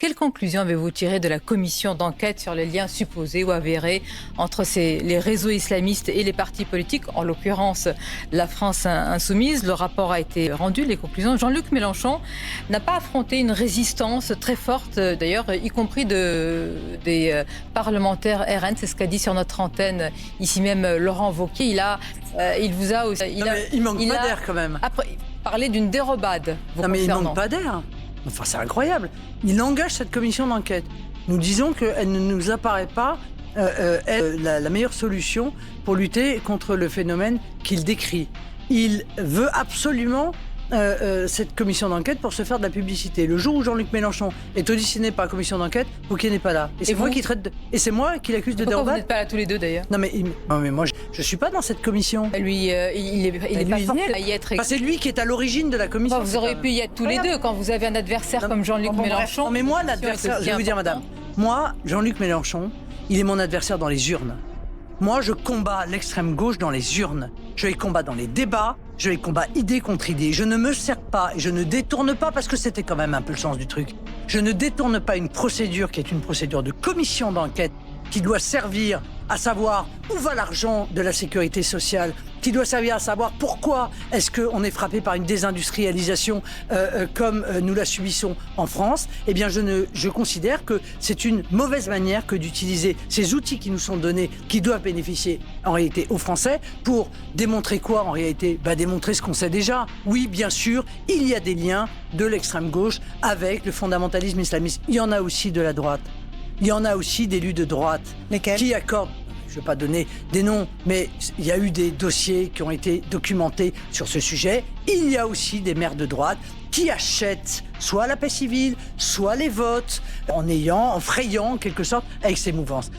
Quelle conclusion avez-vous tiré de la commission d'enquête sur les liens supposés ou avérés entre les réseaux islamistes et les partis politiques, en l'occurrence la France insoumise? Le rapport a été rendu, les conclusions. Jean-Luc Mélenchon n'a pas affronté une résistance très forte, d'ailleurs, y compris des parlementaires RN. C'est ce qu'a dit sur notre antenne, ici même, Laurent Wauquiez. Il vous a aussi... Il manque pas d'air quand même. Après, parler d'une dérobade. Non mais il manque pas d'air. Enfin, c'est incroyable. Il engage cette commission d'enquête. Nous disons qu'elle ne nous apparaît pas être la meilleure solution pour lutter contre le phénomène qu'il décrit. Il veut absolument cette commission d'enquête pour se faire de la publicité. Le jour où Jean-Luc Mélenchon est auditionné par la commission d'enquête, Wauquiez n'est pas là. Et c'est moi qui traite et c'est moi qui l'accuse de dérobade. Pourquoi vous n'êtes pas là tous les deux d'ailleurs? Non mais moi je suis pas dans cette commission. Lui, il est pas formé à y être. C'est lui qui est à l'origine de la commission. Vous auriez pu y être tous les deux quand vous avez un adversaire comme Jean-Luc Mélenchon. Non mais moi l'adversaire, je vais vous dire madame, moi Jean-Luc Mélenchon, il est mon adversaire dans les urnes. Moi je combats l'extrême gauche dans les urnes. Je les combats dans les débats, je les combats idée contre idée. Je ne me sers pas et je ne détourne pas, parce que c'était quand même un peu le sens du truc. Je ne détourne pas une procédure qui est une procédure de commission d'enquête qui doit servir à savoir où va l'argent de la sécurité sociale, qui doit servir à savoir pourquoi est-ce qu'on est frappé par une désindustrialisation comme nous la subissons en France. Eh bien, je considère que c'est une mauvaise manière que d'utiliser ces outils qui nous sont donnés, qui doivent bénéficier en réalité aux Français, pour démontrer quoi en réalité? Démontrer ce qu'on sait déjà. Oui, bien sûr, il y a des liens de l'extrême gauche avec le fondamentalisme islamiste. Il y en a aussi de la droite. Il y en a aussi d'élus de droite. Lesquels? Qui accordent, je ne vais pas donner des noms, mais il y a eu des dossiers qui ont été documentés sur ce sujet. Il y a aussi des maires de droite qui achètent soit la paix civile, soit les votes, en frayant en quelque sorte avec ces mouvances.